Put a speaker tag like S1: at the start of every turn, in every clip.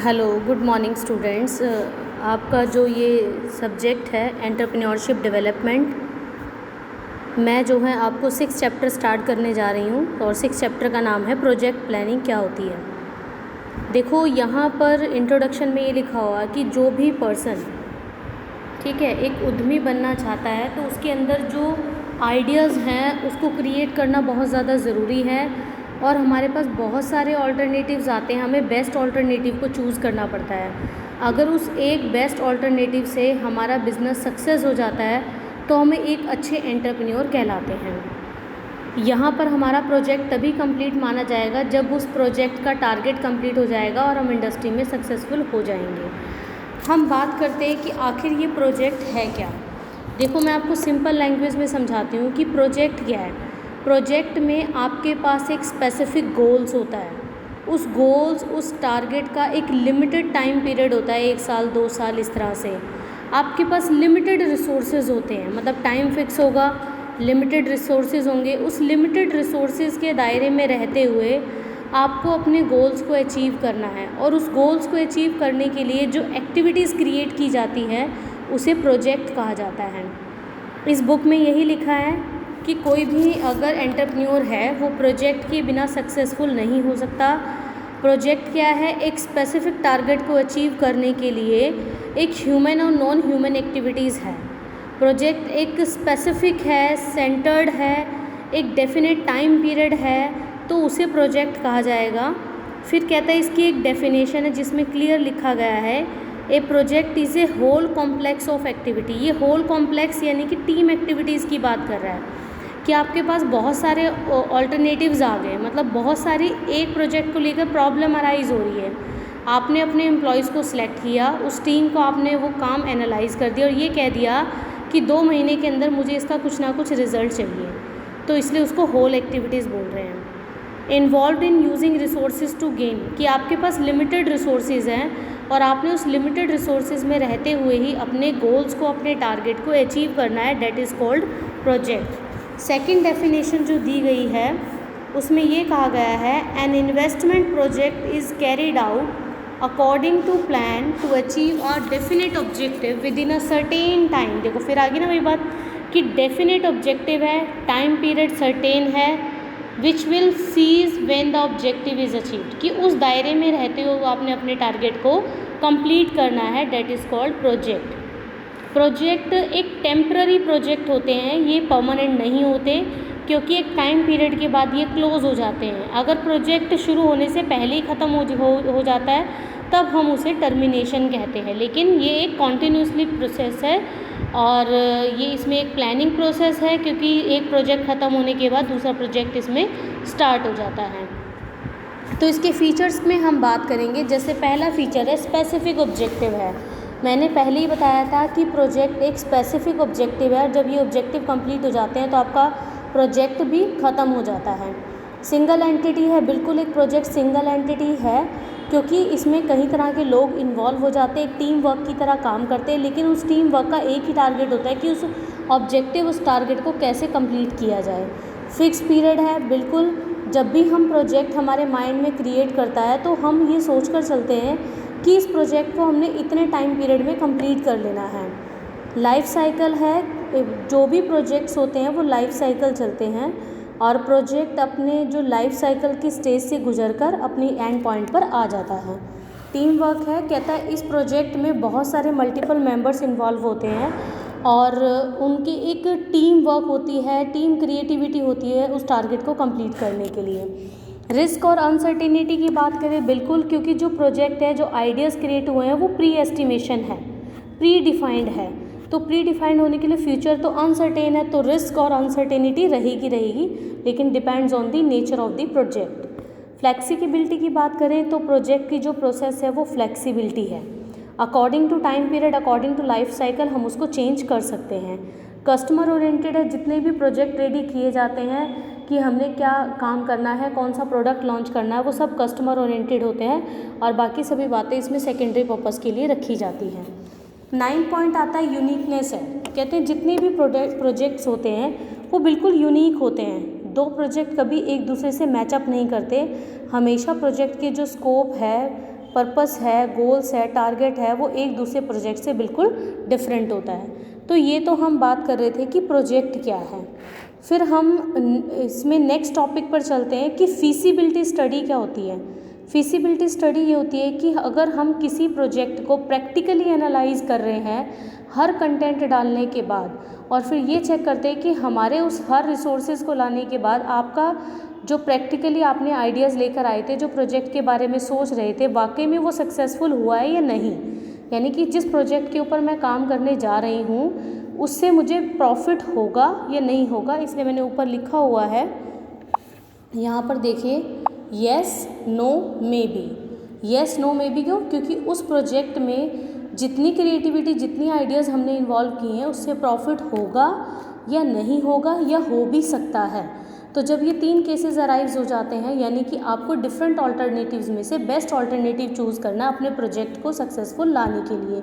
S1: Hello, good morning students. आपका जो ये सब्जेक्ट है एंटरप्रेन्योरशिप डेवलपमेंट, मैं जो है आपको 6 चैप्टर स्टार्ट करने जा रही हूँ और 6 चैप्टर का नाम है प्रोजेक्ट प्लानिंग क्या होती है। देखो यहाँ पर इंट्रोडक्शन में ये लिखा हुआ कि जो भी पर्सन ठीक है एक उद्यमी बनना चाहता है तो उसके अंदर जो आइडियाज़ हैं उसको क्रिएट करना बहुत ज़्यादा ज़रूरी है और हमारे पास बहुत सारे ऑल्टरनेटिव्स आते हैं, हमें बेस्ट ऑल्टरनेटिव को चूज़ करना पड़ता है। अगर उस एक बेस्ट ऑल्टरनेटिव से हमारा बिज़नेस सक्सेस हो जाता है तो हमें एक अच्छे एंटरप्रेन्योर कहलाते हैं। यहाँ पर हमारा प्रोजेक्ट तभी कंप्लीट माना जाएगा जब उस प्रोजेक्ट का टारगेट कंप्लीट हो जाएगा और हम इंडस्ट्री में सक्सेसफुल हो जाएंगे। हम बात करते हैं कि आखिर ये प्रोजेक्ट है क्या। देखो मैं आपको सिंपल लैंग्वेज में समझाती हूँ कि प्रोजेक्ट क्या है। प्रोजेक्ट में आपके पास एक स्पेसिफिक गोल्स होता है, उस गोल्स उस टारगेट का एक लिमिटेड टाइम पीरियड होता है, 1 साल 2 साल इस तरह से। आपके पास लिमिटेड रिसोर्सेज होते हैं, मतलब टाइम फिक्स होगा, लिमिटेड रिसोर्सेज होंगे। उस लिमिटेड रिसोर्सेज के दायरे में रहते हुए आपको अपने गोल्स को अचीव करना है और उस गोल्स को अचीव करने के लिए जो एक्टिविटीज़ क्रिएट की जाती है उसे प्रोजेक्ट कहा जाता है। इस बुक में यही लिखा है कि कोई भी अगर एंटरप्रेन्योर है वो प्रोजेक्ट के बिना सक्सेसफुल नहीं हो सकता। प्रोजेक्ट क्या है? एक स्पेसिफिक टारगेट को अचीव करने के लिए एक ह्यूमन और नॉन ह्यूमन एक्टिविटीज़ है। प्रोजेक्ट एक स्पेसिफिक है, सेंटर्ड है, एक डेफिनेट टाइम पीरियड है तो उसे प्रोजेक्ट कहा जाएगा। फिर कहता है इसकी एक डेफिनेशन है जिसमें क्लियर लिखा गया है a project is a whole complex of activity. ये होल कॉम्प्लेक्स यानी कि टीम एक्टिविटीज़ की बात कर रहा है कि आपके पास बहुत सारे ऑल्टरनेटिव्स आ गए, मतलब बहुत सारी एक प्रोजेक्ट को लेकर प्रॉब्लम अराइज हो रही है। आपने अपने एम्प्लॉयज़ को सिलेक्ट किया, उस टीम को आपने वो काम एनालाइज कर दिया और ये कह दिया कि 2 महीने के अंदर मुझे इसका कुछ ना कुछ रिजल्ट चाहिए, तो इसलिए उसको होल एक्टिविटीज़ बोल रहे हैं। Involve in using resources to gain, कि आपके पास लिमिटेड रिसोर्सेज हैं और आपने उस लिमिटेड रिसोर्सेज में रहते हुए ही अपने गोल्स को, अपने टारगेट को अचीव करना है, that is called project. Second definition जो दी गई है उसमें ये कहा गया है an investment project is carried out according to plan to achieve a definite objective within a certain time. देखो फिर आगे ना वही बात कि डेफिनेट ऑब्जेक्टिव है, टाइम पीरियड सर्टेन है, which will cease when the objective is achieved, कि उस दायरे में रहते हुए आपने अपने टारगेट को कंप्लीट करना है, that is called project. Project एक टेम्पररी प्रोजेक्ट होते हैं, ये परमानेंट नहीं होते क्योंकि एक टाइम पीरियड के बाद ये क्लोज हो जाते हैं। अगर प्रोजेक्ट शुरू होने से पहले ही ख़त्म हो जाता है तब हम उसे टर्मिनेशन कहते हैं, लेकिन ये एक कॉन्टिन्यूसली प्रोसेस है और ये इसमें एक प्लानिंग प्रोसेस है क्योंकि एक प्रोजेक्ट ख़त्म होने के बाद दूसरा प्रोजेक्ट इसमें स्टार्ट हो जाता है। तो इसके फीचर्स में हम बात करेंगे। जैसे पहला फीचर है स्पेसिफिक ऑब्जेक्टिव है। मैंने पहले ही बताया था कि प्रोजेक्ट एक स्पेसिफिक ऑब्जेक्टिव है और जब ये ऑब्जेक्टिव कंप्लीट हो जाते हैं तो आपका प्रोजेक्ट भी ख़त्म हो जाता है। सिंगल एंटिटी है, बिल्कुल एक प्रोजेक्ट सिंगल एंटिटी है क्योंकि इसमें कई तरह के लोग इन्वॉल्व हो जाते हैं, एक टीम वर्क की तरह काम करते हैं, लेकिन उस टीम वर्क का एक ही टारगेट होता है कि उस ऑब्जेक्टिव, उस टारगेट को कैसे कंप्लीट किया जाए। फिक्स पीरियड है, बिल्कुल जब भी हम प्रोजेक्ट हमारे माइंड में क्रिएट करता है तो हम ये सोच कर चलते हैं कि इस प्रोजेक्ट को हमने इतने टाइम पीरियड में कंप्लीट कर लेना है। लाइफ साइकिल है, जो भी प्रोजेक्ट्स होते हैं वो लाइफ साइकिल चलते हैं और प्रोजेक्ट अपने जो लाइफ साइकिल की स्टेज से गुजरकर अपनी एंड पॉइंट पर आ जाता है। टीम वर्क है, कहता है इस प्रोजेक्ट में बहुत सारे मल्टीपल मेंबर्स इन्वॉल्व होते हैं और उनकी एक टीम वर्क होती है, टीम क्रिएटिविटी होती है उस टारगेट को कंप्लीट करने के लिए। रिस्क और अनसर्टेनिटी की बात करें, बिल्कुल, क्योंकि जो प्रोजेक्ट है, जो आइडियाज़ क्रिएट हुए हैं वो प्री एस्टिमेशन है, प्री डिफाइंड है, तो प्री डिफाइंड होने के लिए फ्यूचर तो अनसर्टेन है, तो रिस्क और अनसर्टेनिटी रहेगी, लेकिन depends on the nature of the project. Flexibility की बात करें तो प्रोजेक्ट की जो प्रोसेस है वो फ्लेक्सिबिलिटी है, according to time period, according to life cycle हम उसको चेंज कर सकते हैं। कस्टमर ओरिएंटेड है, जितने भी प्रोजेक्ट रेडी किए जाते हैं कि हमने क्या काम करना है, कौन सा प्रोडक्ट लॉन्च करना है, वो सब कस्टमर ओरिएंटेड होते हैं और बाकी सभी बातें इसमें सेकेंडरी पर्पज़ के लिए रखी जाती हैं। 9 पॉइंट आता है यूनिकनेस है। कहते हैं जितने भी प्रोजेक्ट्स होते हैं वो बिल्कुल यूनिक होते हैं, 2 प्रोजेक्ट कभी एक दूसरे से मैचअप नहीं करते। हमेशा प्रोजेक्ट के जो स्कोप है, पर्पस है, गोल्स है, टारगेट है, वो एक दूसरे प्रोजेक्ट से बिल्कुल डिफरेंट होता है। तो ये तो हम बात कर रहे थे कि प्रोजेक्ट क्या है। फिर हम इसमें नेक्स्ट टॉपिक पर चलते हैं कि फीसिबिलिटी स्टडी क्या होती है। फीसिबिलिटी स्टडी ये होती है कि अगर हम किसी प्रोजेक्ट को प्रैक्टिकली एनालाइज कर रहे हैं हर कंटेंट डालने के बाद, और फिर ये चेक करते हैं कि हमारे उस हर रिसोर्सेज को लाने के बाद आपका जो प्रैक्टिकली आपने आइडियाज़ लेकर आए थे, जो प्रोजेक्ट के बारे में सोच रहे थे, वाकई में वो सक्सेसफुल हुआ है या नहीं। यानी कि जिस प्रोजेक्ट के ऊपर मैं काम करने जा रही हूँ उससे मुझे प्रॉफिट होगा या नहीं होगा। इसलिए मैंने ऊपर लिखा हुआ है, यहाँ पर देखिए, yes no maybe. Yes no maybe क्यों? क्योंकि उस प्रोजेक्ट में जितनी क्रिएटिविटी, जितनी आइडियाज़ हमने इन्वॉल्व किए हैं उससे प्रॉफिट होगा या नहीं होगा, या हो भी सकता है। तो जब ये 3 केसेस अराइज हो जाते हैं, यानी कि आपको डिफरेंट ऑल्टरनेटिव्स में से बेस्ट ऑल्टरनेटिव चूज़ करना है अपने प्रोजेक्ट को सक्सेसफुल लाने के लिए।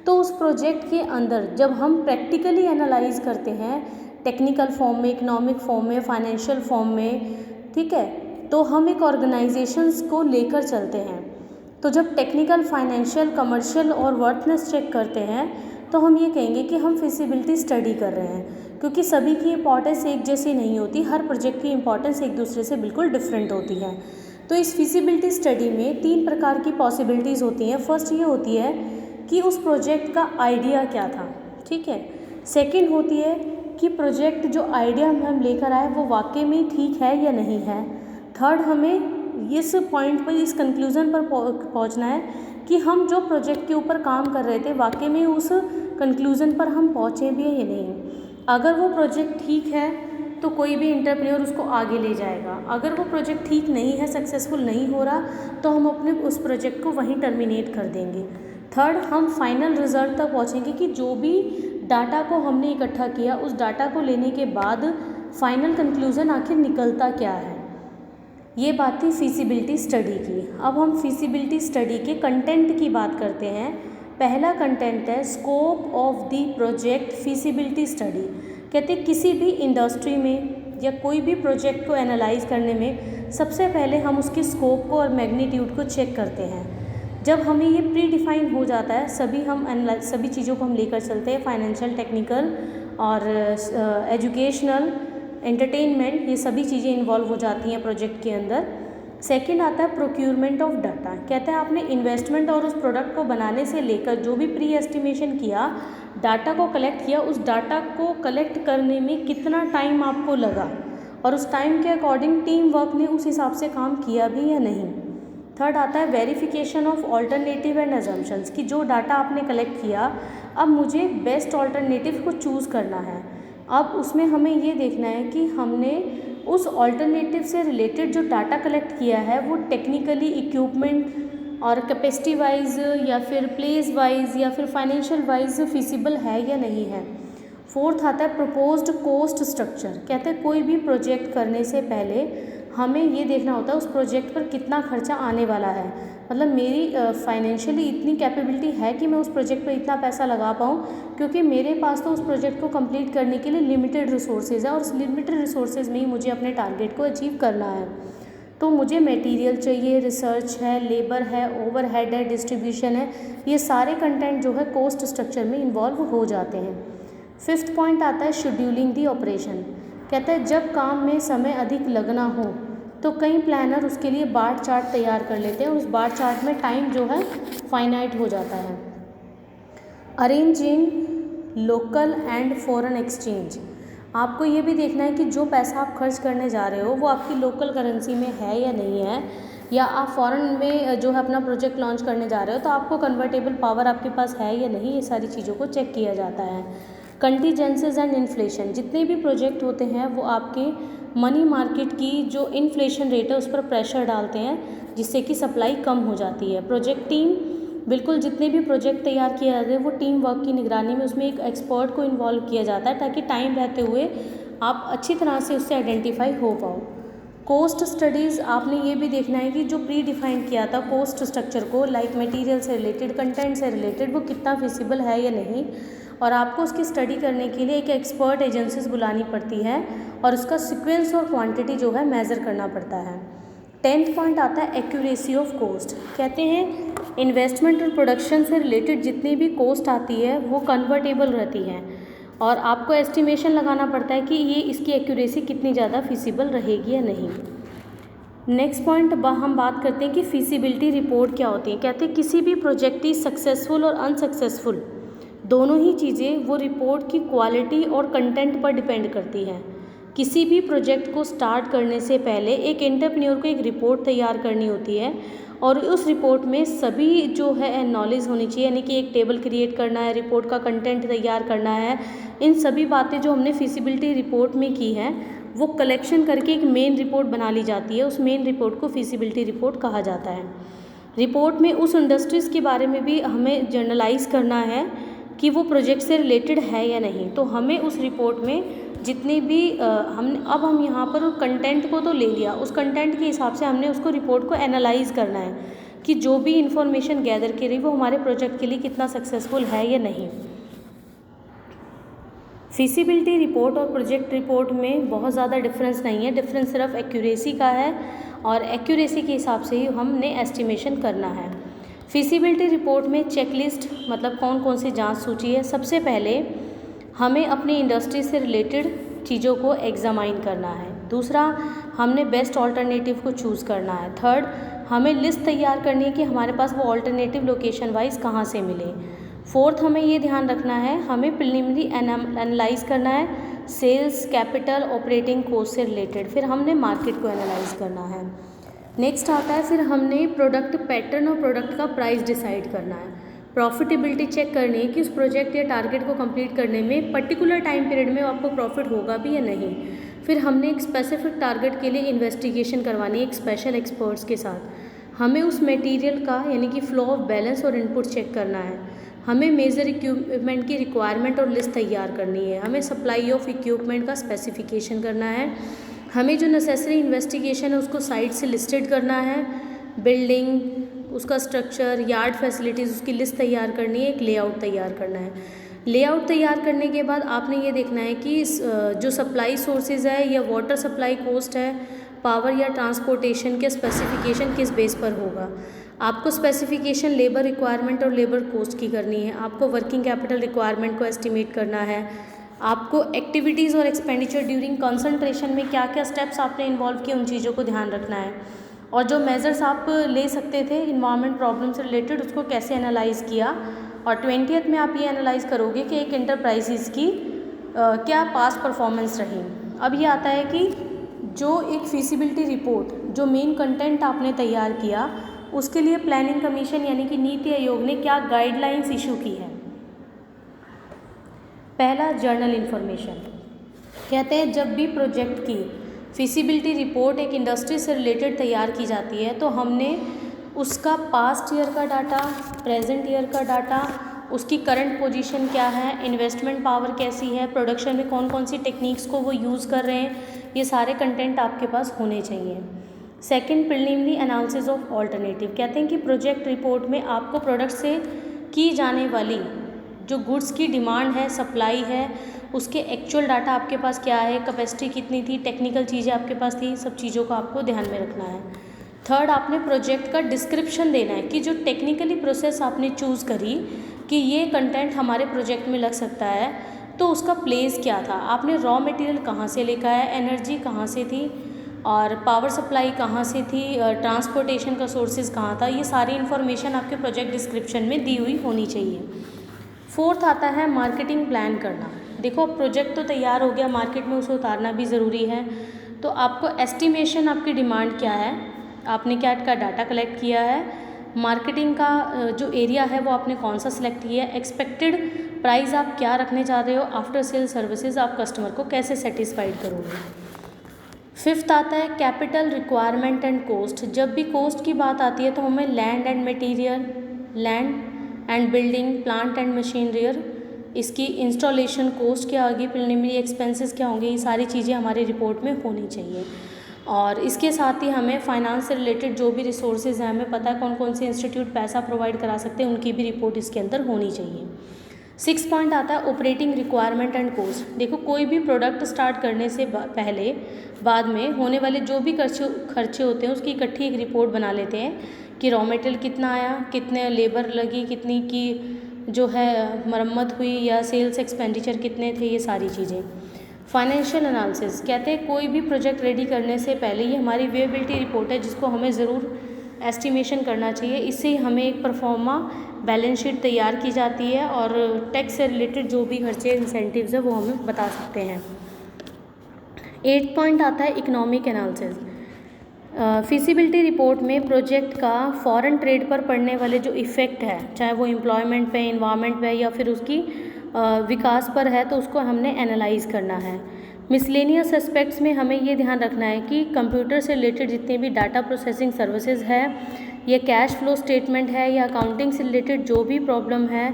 S1: तो उस प्रोजेक्ट के अंदर जब हम प्रैक्टिकली एनालाइज करते हैं, टेक्निकल फॉर्म में, इकोनॉमिक फॉर्म में, फाइनेंशियल फॉर्म में, ठीक है, तो हम एक ऑर्गेनाइजेशंस को लेकर चलते हैं। तो जब टेक्निकल, फाइनेंशियल, कमर्शियल और वर्थनेस चेक करते हैं तो हम ये कहेंगे कि हम फिजिबिलिटी स्टडी कर रहे हैं, क्योंकि सभी की इंपॉर्टेंस एक जैसी नहीं होती, हर प्रोजेक्ट की इंपॉर्टेंस एक दूसरे से बिल्कुल डिफरेंट होती है। तो इस फिजिबिलिटी स्टडी में 3 प्रकार की पॉसिबिलिटीज़ होती हैं। फर्स्ट ये होती है कि उस प्रोजेक्ट का आइडिया क्या था, ठीक है। सेकेंड होती है कि प्रोजेक्ट जो आइडिया हम लेकर आए वो वाकई में ठीक है या नहीं है। थर्ड, हमें इस पॉइंट पर, इस कंक्लूज़न पर पहुंचना है कि हम जो प्रोजेक्ट के ऊपर काम कर रहे थे वाकई में उस कंक्लूज़न पर हम पहुँचे भी हैं या नहीं। अगर वो प्रोजेक्ट ठीक है तो कोई भी एंटरप्रेन्योर उसको आगे ले जाएगा। अगर वो प्रोजेक्ट ठीक नहीं है, सक्सेसफुल नहीं हो रहा, तो हम अपने उस प्रोजेक्ट को वहीं टर्मिनेट कर देंगे। थर्ड, हम फाइनल रिजल्ट तक पहुँचेंगे कि जो भी डाटा को हमने इकट्ठा किया, उस डाटा को लेने के बाद फाइनल कंक्लूज़न आखिर निकलता क्या है। ये बात थी फीसिबिलिटी स्टडी की। अब हम फीसिबिलिटी स्टडी के कंटेंट की बात करते हैं। पहला कंटेंट है scope of the project feasibility study. कहते किसी भी इंडस्ट्री में या कोई भी प्रोजेक्ट को एनालाइज करने में सबसे पहले हम उसके स्कोप को और मैग्नीट्यूड को चेक करते हैं। जब हमें ये प्री डिफाइन हो जाता है, सभी चीज़ों को हम लेकर चलते हैं, फाइनेंशियल, टेक्निकल और एजुकेशनल, एंटरटेनमेंट, ये सभी चीज़ें इन्वॉल्व हो जाती हैं प्रोजेक्ट के अंदर। सेकंड आता है प्रोक्यूरमेंट ऑफ डाटा। कहते हैं आपने इन्वेस्टमेंट और उस प्रोडक्ट को बनाने से लेकर जो भी प्री एस्टिमेशन किया, डाटा को कलेक्ट किया, उस डाटा को कलेक्ट करने में कितना टाइम आपको लगा और उस टाइम के अकॉर्डिंग टीम वर्क ने उस हिसाब से काम किया भी या नहीं। थर्ड आता है verification of alternative and assumptions, कि जो डाटा आपने कलेक्ट किया अब मुझे बेस्ट ऑल्टरनेटिव को चूज़ करना है। अब उसमें हमें ये देखना है कि हमने उस ऑल्टरनेटिव से रिलेटेड जो डाटा कलेक्ट किया है वो टेक्निकली, इक्विपमेंट और कैपेसिटी वाइज या फिर प्लेस वाइज या फिर फाइनेंशियल वाइज फिजिबल है या नहीं है। फोर्थ आता है प्रपोज्ड कॉस्ट स्ट्रक्चर। कहते हैं कोई भी प्रोजेक्ट करने से पहले हमें ये देखना होता है उस प्रोजेक्ट पर कितना खर्चा आने वाला है, मतलब मेरी फाइनेंशियली इतनी कैपेबिलिटी है कि मैं उस प्रोजेक्ट पर इतना पैसा लगा पाऊँ, क्योंकि मेरे पास तो उस प्रोजेक्ट को कंप्लीट करने के लिए लिमिटेड रिसोर्सेज है और उस लिमिटेड रिसोर्सेज में ही मुझे अपने टारगेट को अचीव करना है। तो मुझे मटेरियल चाहिए, रिसर्च है, लेबर है, ओवरहेड है, डिस्ट्रीब्यूशन है, ये सारे कंटेंट जो है कॉस्ट स्ट्रक्चर में इन्वॉल्व हो जाते हैं। फिफ्थ पॉइंट आता है शेड्यूलिंग दी ऑपरेशन। कहते हैं जब काम में समय अधिक लगना हो तो कई प्लानर उसके लिए बार चार्ट तैयार कर लेते हैं और उस बार चार्ट में टाइम जो है फाइनाइट हो जाता है। Arranging local and foreign exchange. आपको ये भी देखना है कि जो पैसा आप खर्च करने जा रहे हो वो आपकी लोकल करेंसी में है या नहीं है, या आप फॉरेन में जो है अपना प्रोजेक्ट लॉन्च करने जा रहे हो तो आपको कन्वर्टेबल पावर आपके पास है या नहीं, ये सारी चीज़ों को चेक किया जाता है। Contingencies and inflation. जितने भी प्रोजेक्ट होते हैं वो आपके मनी मार्केट की जो इन्फ्लेशन रेट है उस पर प्रेशर डालते हैं, जिससे कि सप्लाई कम हो जाती है। प्रोजेक्ट टीम, बिल्कुल जितने भी प्रोजेक्ट तैयार किए जाते हैं वो टीम वर्क की निगरानी में, उसमें एक एक्सपर्ट को इन्वॉल्व किया जाता है ताकि टाइम रहते हुए आप अच्छी तरह से उससे आइडेंटिफाई हो पाओ। कॉस्ट स्टडीज़, आपने ये भी देखना है कि जो प्री डिफाइन किया था कॉस्ट स्ट्रक्चर को, लाइक मटेरियल से रिलेटेड, कंटेंट से रिलेटेड, वो कितना फिजिबल है या नहीं, और आपको उसकी स्टडी करने के लिए एक एक्सपर्ट एजेंसीज बुलानी पड़ती है और उसका सीक्वेंस और क्वांटिटी जो है मेज़र करना पड़ता है। 10th पॉइंट आता है एक्यूरेसी ऑफ कॉस्ट। कहते हैं इन्वेस्टमेंट और प्रोडक्शन से रिलेटेड जितनी भी कॉस्ट आती है वो कन्वर्टेबल रहती है और आपको एस्टिमेशन लगाना पड़ता है कि ये इसकी एक्यूरेसी कितनी ज़्यादा फिजिबल रहेगी या नहीं। नेक्स्ट पॉइंट हम बात करते हैं कि फिजिबिलिटी रिपोर्ट क्या होती है। कहते हैं किसी भी प्रोजेक्ट की सक्सेसफुल और अनसक्सेसफुल दोनों ही चीज़ें वो रिपोर्ट की क्वालिटी और कंटेंट पर डिपेंड करती हैं। किसी भी प्रोजेक्ट को स्टार्ट करने से पहले एक एंटरप्रेन्योर को एक रिपोर्ट तैयार करनी होती है और उस रिपोर्ट में सभी जो है नॉलेज होनी चाहिए, यानी कि एक टेबल क्रिएट करना है, रिपोर्ट का कंटेंट तैयार करना है। इन सभी बातें जो हमने फिजिबिलिटी रिपोर्ट में की हैं वो कलेक्शन करके एक मेन रिपोर्ट बना ली जाती है। उस मेन रिपोर्ट को फिजिबिलिटी रिपोर्ट कहा जाता है। रिपोर्ट में उस इंडस्ट्रीज़ के बारे में भी हमें जर्नलाइज करना है कि वो प्रोजेक्ट से रिलेटेड है या नहीं। तो हमें उस रिपोर्ट में जितनी भी हम यहाँ पर कंटेंट को तो ले लिया, उस कंटेंट के हिसाब से हमने उसको रिपोर्ट को एनालाइज करना है कि जो भी इंफॉर्मेशन गैदर की रही वो हमारे प्रोजेक्ट के लिए कितना सक्सेसफुल है या नहीं। फिजिबिलिटी रिपोर्ट और प्रोजेक्ट रिपोर्ट में बहुत ज़्यादा डिफरेंस नहीं है, डिफरेंस सिर्फ एक्यूरेसी का है और एक्यूरेसी के हिसाब से ही हमने एस्टिमेशन करना है। फिजिबिलिटी रिपोर्ट में चेकलिस्ट मतलब कौन कौन सी जांच सूची है। सबसे पहले हमें अपनी इंडस्ट्री से रिलेटेड चीज़ों को एग्जामाइन करना है। दूसरा, हमने बेस्ट ऑल्टरनेटिव को चूज़ करना है। थर्ड, हमें लिस्ट तैयार करनी है कि हमारे पास वो ऑल्टरनेटिव लोकेशन वाइज कहाँ से मिले। फोर्थ, हमें ये ध्यान रखना है हमें प्रिलिमिनरी एनालाइज करना है सेल्स, कैपिटल, ऑपरेटिंग कॉस्ट से रिलेटेड। फिर हमने मार्केट को एनालाइज करना है। नेक्स्ट आता है फिर हमने प्रोडक्ट पैटर्न और प्रोडक्ट का प्राइस डिसाइड करना है। प्रॉफिटेबिलिटी चेक करनी है कि उस प्रोजेक्ट या टारगेट को कंप्लीट करने में पर्टिकुलर टाइम पीरियड में आपको प्रॉफिट होगा भी या नहीं। फिर हमने एक स्पेसिफिक टारगेट के लिए इन्वेस्टिगेशन करवानी है एक स्पेशल एक्सपर्ट्स के साथ। हमें उस मटेरियल का यानी कि फ्लो ऑफ बैलेंस और इनपुट चेक करना है। हमें मेजर इक्विपमेंट की रिक्वायरमेंट और लिस्ट तैयार करनी है। हमें सप्लाई ऑफ इक्विपमेंट का स्पेसिफिकेशन करना है। हमें जो नेसेसरी इन्वेस्टिगेशन है उसको साइट से लिस्टेड करना है। बिल्डिंग, उसका स्ट्रक्चर, यार्ड फैसिलिटीज़, उसकी लिस्ट तैयार करनी है। एक लेआउट तैयार करना है। लेआउट तैयार करने के बाद आपने ये देखना है कि जो सप्लाई सोर्सेज है या वाटर सप्लाई कॉस्ट है, पावर या ट्रांसपोर्टेशन के स्पेसिफिकेशन किस बेस पर होगा। आपको स्पेसिफिकेशन लेबर रिक्वायरमेंट और लेबर कॉस्ट की करनी है। आपको वर्किंग कैपिटल रिक्वायरमेंट को एस्टिमेट करना है। आपको एक्टिविटीज़ और एक्सपेंडिचर ड्यूरिंग कंसंट्रेशन में क्या क्या स्टेप्स आपने इन्वॉल्व किए उन चीज़ों को ध्यान रखना है। और जो मेजर्स आप ले सकते थे इन्वायरमेंट प्रॉब्लम से रिलेटेड उसको कैसे एनालाइज किया। और 20th में आप ये एनालाइज करोगे कि एक इंटरप्राइजेज़ की क्या पास्ट परफॉर्मेंस रही। अब ये आता है कि जो एक फिजिबिलिटी रिपोर्ट जो मेन कंटेंट आपने तैयार किया उसके लिए प्लानिंग कमीशन यानी कि नीति आयोग ने क्या गाइडलाइंस इशू की है। पहला, जर्नल इन्फॉर्मेशन। कहते हैं जब भी प्रोजेक्ट की फिजिबिलिटी रिपोर्ट एक इंडस्ट्री से रिलेटेड तैयार की जाती है तो हमने उसका पास्ट ईयर का डाटा, प्रेजेंट ईयर का डाटा, उसकी करंट पोजीशन क्या है, इन्वेस्टमेंट पावर कैसी है, प्रोडक्शन में कौन कौन सी टेक्निक्स को वो यूज़ कर रहे हैं, ये सारे कंटेंट आपके पास होने चाहिए। Second, preliminary analysis of alternative. कहते हैं कि प्रोजेक्ट रिपोर्ट में आपको प्रोडक्ट से की जाने वाली जो गुड्स की डिमांड है, सप्लाई है, उसके एक्चुअल डाटा आपके पास क्या है, कैपेसिटी कितनी थी, टेक्निकल चीज़ें आपके पास थी, सब चीज़ों को आपको ध्यान में रखना है। थर्ड, आपने प्रोजेक्ट का डिस्क्रिप्शन देना है कि जो टेक्निकली प्रोसेस आपने चूज़ करी कि ये कंटेंट हमारे प्रोजेक्ट में लग सकता है तो उसका प्लेस क्या था। आपने रॉ मटेरियल कहाँ से लेकर आया, एनर्जी कहाँ से थी और पावर सप्लाई कहाँ से थी, ट्रांसपोर्टेशन का सोर्सेज कहाँ था, ये सारी इन्फॉर्मेशन आपके प्रोजेक्ट डिस्क्रिप्शन में दी हुई होनी चाहिए। फोर्थ आता है मार्केटिंग प्लान करना। देखो प्रोजेक्ट तो तैयार हो गया, मार्केट में उसे उतारना भी ज़रूरी है। तो आपको एस्टिमेशन आपकी डिमांड क्या है, आपने क्या का डाटा कलेक्ट किया है, मार्केटिंग का जो एरिया है वो आपने कौन सा सिलेक्ट किया है, एक्सपेक्टेड प्राइस आप क्या रखने चाह रहे हो, आफ्टर सेल सर्विसेज आप कस्टमर को कैसे सेटिस्फाइड करोगे। फिफ्थ आता है कैपिटल रिक्वायरमेंट एंड कॉस्ट। जब भी कॉस्ट की बात आती है तो हमें land and material, land and building, plant and machinery, इसकी इंस्टॉलेशन कॉस्ट क्या होगी, प्रिलिमिनरी एक्सपेंसेस क्या होंगे, ये सारी चीज़ें हमारी रिपोर्ट में होनी चाहिए। और इसके साथ ही हमें फाइनेंस से रिलेटेड जो भी रिसोर्सेज हैं, हमें पता है कौन कौन से इंस्टीट्यूट पैसा प्रोवाइड करा सकते हैं, उनकी भी रिपोर्ट इसके अंदर होनी चाहिए। 6 पॉइंट आता है ऑपरेटिंग रिक्वायरमेंट एंड कॉस्ट। देखो कोई भी प्रोडक्ट स्टार्ट करने से पहले बाद में होने वाले जो भी खर्चे होते हैं उसकी इकट्ठी एक रिपोर्ट बना लेते हैं कि रॉ मटेरियल कितना आया, कितने लेबर लगी, कितनी की जो है मरम्मत हुई या सेल्स एक्सपेंडिचर कितने थे, ये सारी चीज़ें। फाइनेंशियल एनालिसिस कहते हैं कोई भी प्रोजेक्ट रेडी करने से पहले ये हमारी वेबिलिटी रिपोर्ट है जिसको हमें ज़रूर एस्टिमेशन करना चाहिए। इससे हमें एक परफॉर्मा बैलेंस शीट तैयार की जाती है और टैक्स से रिलेटेड जो भी खर्चे इंसेंटिव्स है वो हमें बता सकते हैं। 8 पॉइंट आता है इकोनॉमिक एनालिसिस। फिजिबिलिटी रिपोर्ट में प्रोजेक्ट का फॉरेन ट्रेड पर पड़ने वाले जो इफ़ेक्ट है, चाहे वो एम्प्लॉयमेंट पे, इन्वायरमेंट पे या फिर उसकी विकास पर है, तो उसको हमने एनालाइज करना है। मिसलेनियस एस्पेक्ट्स में हमें ये ध्यान रखना है कि कंप्यूटर से रिलेटेड जितने भी डाटा प्रोसेसिंग सर्विसेज है, ये कैश फ्लो स्टेटमेंट है या अकाउंटिंग से रिलेटेड जो भी प्रॉब्लम है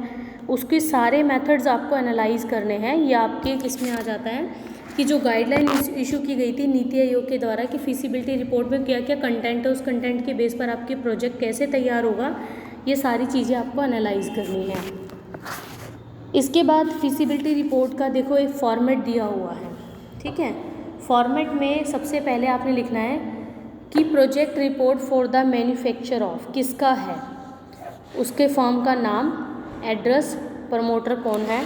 S1: उसके सारे मेथड्स आपको एनालाइज करने हैं। ये आपके किसमें आ जाता है कि जो गाइडलाइन इशू की गई थी नीति आयोग के द्वारा कि फिजिबिलिटी रिपोर्ट में क्या क्या कंटेंट है, उस कंटेंट के बेस पर आपकी प्रोजेक्ट कैसे तैयार होगा, ये सारी चीज़ें आपको एनालाइज करनी है। इसके बाद फिजिबिलिटी रिपोर्ट का देखो एक फॉर्मेट दिया हुआ है, ठीक है। फॉर्मेट में सबसे पहले आपने लिखना है कि project report for the manufacture of किसका है, उसके फर्म का नाम, एड्रेस, प्रमोटर कौन है,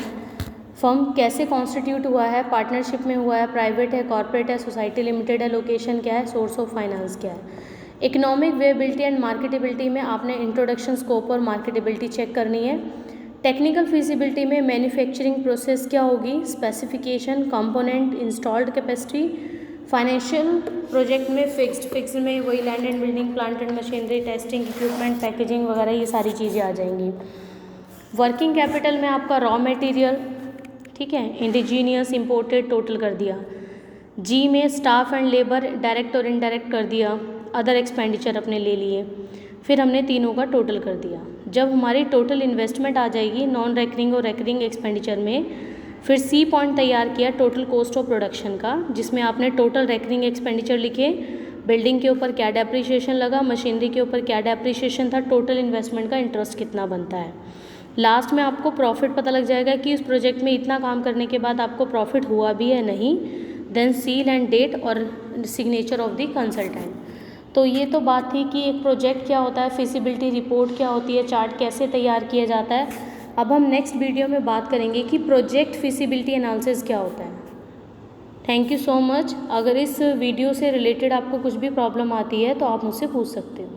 S1: फर्म कैसे कॉन्स्टिट्यूट हुआ है, पार्टनरशिप में हुआ है, प्राइवेट है, कॉर्पोरेट है, सोसाइटी लिमिटेड है, लोकेशन क्या है, सोर्स ऑफ फाइनेंस क्या है। इकोनॉमिक वेबिलिटी एंड मार्केटेबिलिटी में आपने इंट्रोडक्शन, स्कोप और मार्केटेबिलिटी चेक करनी है। टेक्निकल फिजिबिलिटी में मैन्युफैक्चरिंग प्रोसेस क्या होगी, specification, component, installed capacity. Financial project में फिक्स्ड में वही land and building, plant and machinery, testing, equipment, packaging वगैरह, ये सारी चीज़ें आ जाएंगी। वर्किंग कैपिटल में आपका रॉ मटेरियल, ठीक है, इंडिजीनियस, इंपोर्टेड, टोटल कर दिया। जी में स्टाफ एंड लेबर, डायरेक्ट और इनडायरेक्ट कर दिया, अदर एक्सपेंडिचर अपने ले लिए, फिर हमने तीनों का टोटल कर दिया। जब हमारी टोटल इन्वेस्टमेंट आ जाएगी नॉन रेकरिंग और रेकरिंग एक्सपेंडिचर में, फिर सी पॉइंट तैयार किया टोटल कॉस्ट ऑफ प्रोडक्शन का, जिसमें आपने टोटल रेकरिंग एक्सपेंडिचर लिखे, बिल्डिंग के ऊपर क्या डेप्रिसिएशन लगा, मशीनरी के ऊपर क्या डेप्रिसिएशन था, टोटल इन्वेस्टमेंट का इंटरेस्ट कितना बनता है। लास्ट में आपको प्रॉफिट पता लग जाएगा कि इस प्रोजेक्ट में इतना काम करने के बाद आपको प्रॉफिट हुआ भी है नहीं, देन सील एंड डेट और सिग्नेचर ऑफ द कंसल्टेंट। तो ये तो बात थी कि एक प्रोजेक्ट क्या होता है, फिजिबिलिटी रिपोर्ट क्या होती है, चार्ट कैसे तैयार किया जाता है। अब हम नेक्स्ट वीडियो में बात करेंगे कि प्रोजेक्ट फिजिबिलिटी एनालिसिस क्या होता है। Thank you so much. अगर इस वीडियो से रिलेटेड आपको कुछ भी प्रॉब्लम आती है तो आप मुझसे पूछ सकते हो।